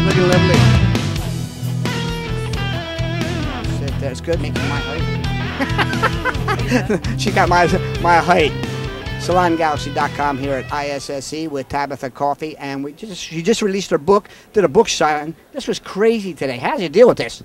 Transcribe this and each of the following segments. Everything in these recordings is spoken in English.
looking lovely. Sit there. It's good making my height. She got my height. SalonGalaxy.com here at ISSE with Tabitha Coffey, and she just released her book, did a book signing. This was crazy today. How did you deal with this?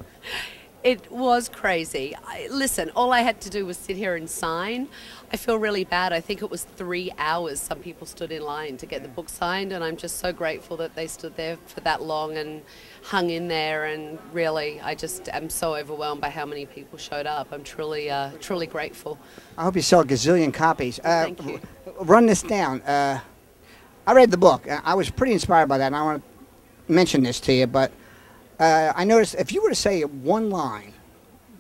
It was crazy. Listen, all I had to do was sit here and sign. I feel really bad. I think it was 3 hours some people stood in line to get the book signed, and I'm just so grateful that they stood there for that long and hung in there, and really I just am so overwhelmed by how many people showed up. I'm truly grateful. I hope you sell a gazillion copies. Thank you. Run this down. I read the book. I was pretty inspired by that, and I want to mention this to you, but I noticed if you were to say one line,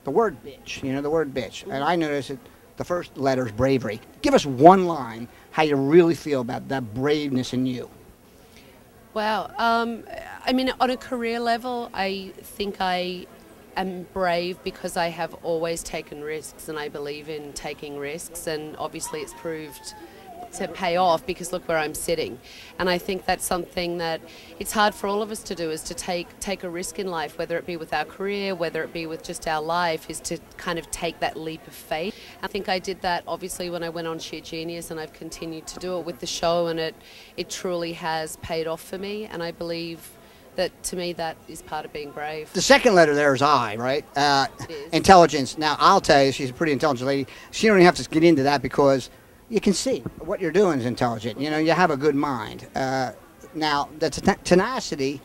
the word bitch, you know, the word bitch, and I noticed that the first letter is bravery. Give us one line how you really feel about that braveness in you. Wow. I mean, on a career level, I think I am brave because I have always taken risks, and I believe in taking risks, and obviously it's proved to pay off because look where I'm sitting. And I think that's something that it's hard for all of us to do, is to take a risk in life, whether it be with our career, whether it be with just our life, is to kind of take that leap of faith. I think I did that obviously when I went on Sheer Genius, and I've continued to do it with the show, and it truly has paid off for me, and I believe that, to me, that is part of being brave. The second letter there is I, right? It is. Intelligence. Now, I'll tell you, she's a pretty intelligent lady. She don't even have to get into that because you can see what you're doing is intelligent. You know, you have a good mind. Now, the tenacity,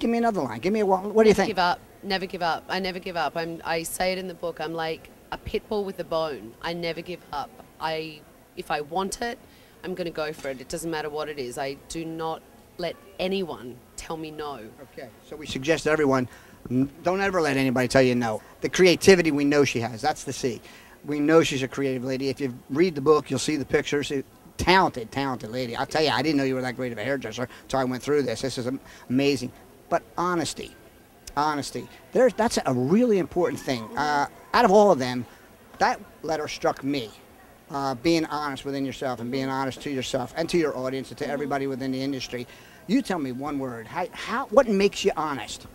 give me another line. Give me what do you think? Give up. Never give up. I never give up. I say it in the book. I'm like a pit bull with a bone. I never give up. If I want it, I'm going to go for it. It doesn't matter what it is. I do not let anyone tell me no. Okay, so we suggest to everyone, don't ever let anybody tell you no. The creativity we know she has, that's the C. We know she's a creative lady. If you read the book, you'll see the pictures. Talented lady. I'll tell you, I didn't know you were that great of a hairdresser until I went through this. This is amazing. But honesty. That's a really important thing. Out of all of them, that letter struck me. Being honest within yourself, and being honest to yourself and to your audience and to everybody within the industry. You tell me one word. What makes you honest?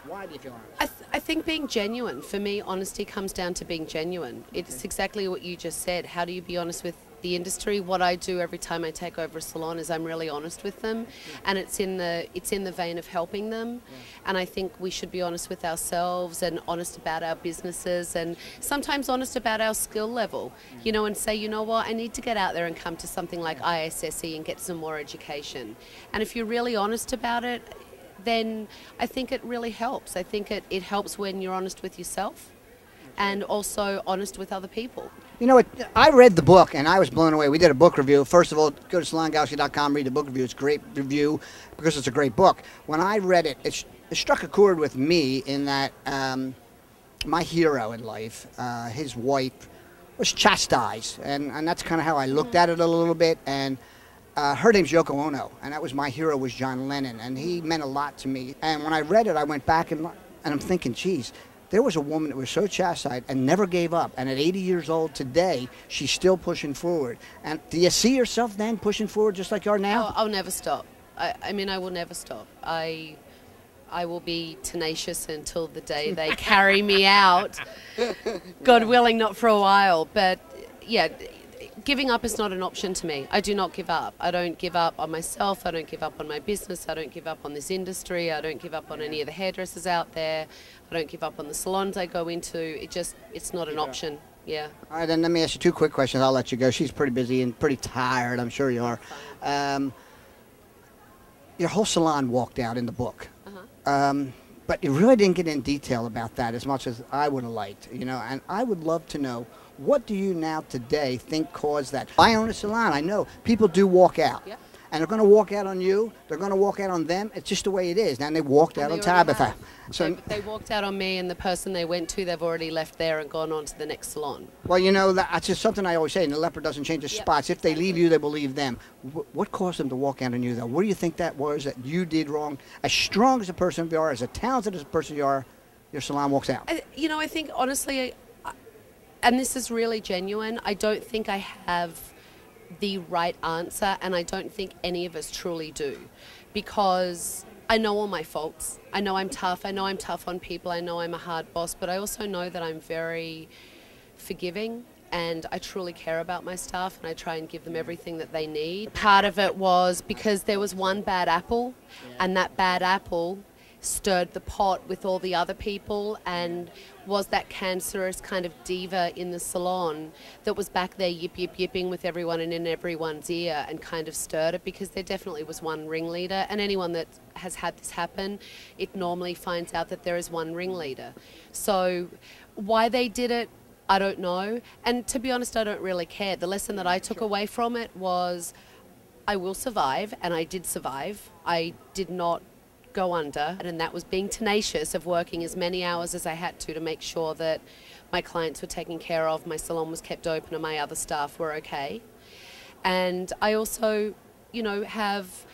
Why do you feel honest? I think being genuine. For me, honesty comes down to being genuine. It's exactly what you just said. How do you be honest with the industry? What I do every time I take over a salon is I'm really honest with them, and it's in the vein of helping them. And I think we should be honest with ourselves, and honest about our businesses, and sometimes honest about our skill level. You know, and say, you know what, I need to get out there and come to something like ISSE and get some more education. And if you're really honest about it, then I think it really helps. I think it helps when you're honest with yourself and also honest with other people. You know what? I read the book and I was blown away. We did a book review. First of all, go to SalonGalaxy.com, read the book review. It's a great review because it's a great book. When I read it, it struck a chord with me in that my hero in life, his wife, was chastised. And that's kind of how I looked at it a little bit. And her name's Yoko Ono, and that was my hero, was John Lennon, and he meant a lot to me. And when I read it, I went back and I'm thinking, geez, there was a woman that was so chastised and never gave up, and at 80 years old today, she's still pushing forward. And do you see yourself then pushing forward just like you are now? I'll never stop. I mean, I will never stop. I will be tenacious until the day they carry me out. God willing, not for a while, but yeah. Giving up is not an option to me. I do not give up. I don't give up on myself. I don't give up on my business. I don't give up on this industry. I don't give up on any of the hairdressers out there. I don't give up on the salons I go into. It's not an option. Yeah. All right, then let me ask you two quick questions. I'll let you go. She's pretty busy and pretty tired. I'm sure you are. Your whole salon walked out in the book. But you really didn't get in detail about that as much as I would have liked, you know, and I would love to know, what do you now today think caused that? I own a salon. I know people do walk out. Yep. And they're going to walk out on you. They're going to walk out on them. It's just the way it is. Now they walked out on Tabitha. So they walked out on me, and the person they went to, they've already left there and gone on to the next salon. Well, you know, that's just something I always say, and the leopard doesn't change its spots. If they leave you, they will leave them. What caused them to walk out on you, though? What do you think that was that you did wrong? As strong as a person you are, as talented as a person you are, your salon walks out. You know, I think, honestly, and this is really genuine, I don't think I have the right answer, and I don't think any of us truly do, because I know all my faults. I know I'm tough. I know I'm tough on people. I know I'm a hard boss, but I also know that I'm very forgiving, and I truly care about my staff, and I try and give them everything that they need. Part of it was because there was one bad apple, and that bad apple stirred the pot with all the other people and was that cancerous kind of diva in the salon that was back there yipping with everyone and in everyone's ear and kind of stirred it, because there definitely was one ringleader, and anyone that has had this happen, it normally finds out that there is one ringleader. So why they did it, I don't know, and to be honest, I don't really care. The lesson that I took away from it was I will survive, and I did survive. I did not go under, and that was being tenacious of working as many hours as I had to make sure that my clients were taken care of, my salon was kept open, and my other staff were okay. And I also, you know, have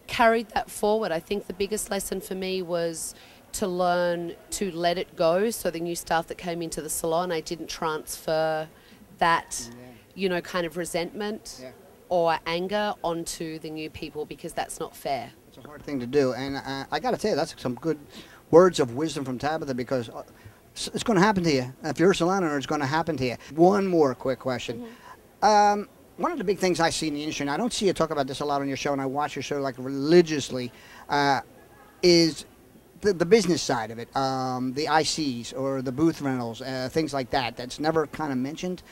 carried that forward. I think the biggest lesson for me was to learn to let it go. So the new staff that came into the salon, I didn't transfer that, you know, kind of resentment or anger onto the new people, because that's not fair. It's a hard thing to do, and I got to tell you, that's some good words of wisdom from Tabitha, because it's going to happen to you. If you're a salon owner, it's going to happen to you. One more quick question. One of the big things I see in the industry, and I don't see you talk about this a lot on your show, and I watch your show like religiously, is the business side of it, the ISSEs or the booth rentals, things like that. That's never kind of mentioned.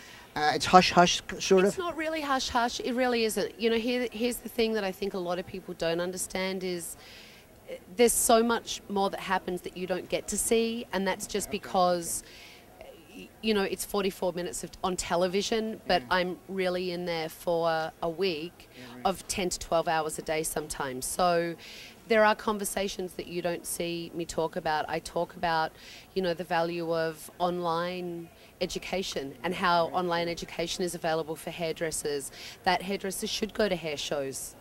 It's hush-hush, sort of? It's not really hush-hush. It really isn't. You know, here's the thing that I think a lot of people don't understand is there's so much more that happens that you don't get to see, and that's just because, you know, it's 44 minutes on television, but I'm really in there for a week of 10 to 12 hours a day sometimes. So there are conversations that you don't see me talk about. I talk about, you know, the value of online education and how online education is available for hairdressers, that hairdressers should go to hair shows.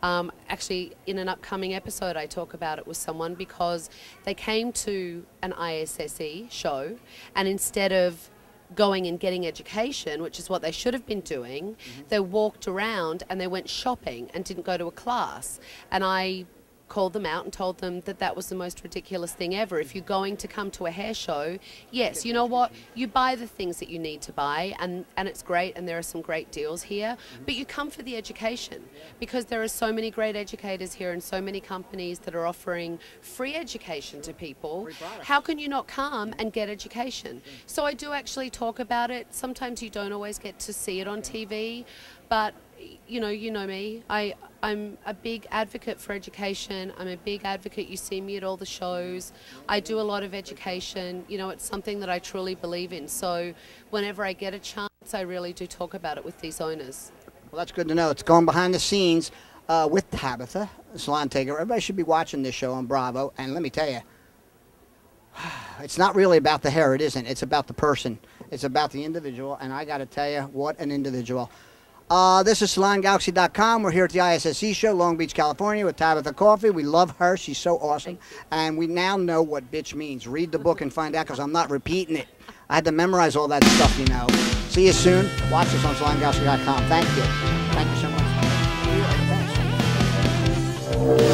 Actually, in an upcoming episode, I talk about it with someone because they came to an ISSE show, and instead of going and getting education, which is what they should have been doing, they walked around and they went shopping and didn't go to a class. And I called them out and told them that that was the most ridiculous thing ever. If you're going to come to a hair show, yes, you know what, you buy the things that you need to buy, and it's great, and there are some great deals here, but you come for the education, because there are so many great educators here and so many companies that are offering free education to people. How can you not come and get education? So I do actually talk about it. Sometimes you don't always get to see it on TV, but you know me. I'm a big advocate for education. I'm a big advocate. You see me at all the shows. I do a lot of education. You know, it's something that I truly believe in. So whenever I get a chance, I really do talk about it with these owners. Well, that's good to know. It's going behind the scenes with Tabitha, Salon Takeover. Everybody should be watching this show on Bravo. And let me tell you, it's not really about the hair. It isn't. It's about the person. It's about the individual. And I got to tell you, what an individual. This is SalonGalaxy.com. We're here at the ISSE show, Long Beach, California, with TABATHA Coffey. We love her. She's so awesome. And we now know what bitch means. Read the book and find out, because I'm not repeating it. I had to memorize all that stuff, you know. See you soon. Watch us on SalonGalaxy.com. Thank you. Thank you so much.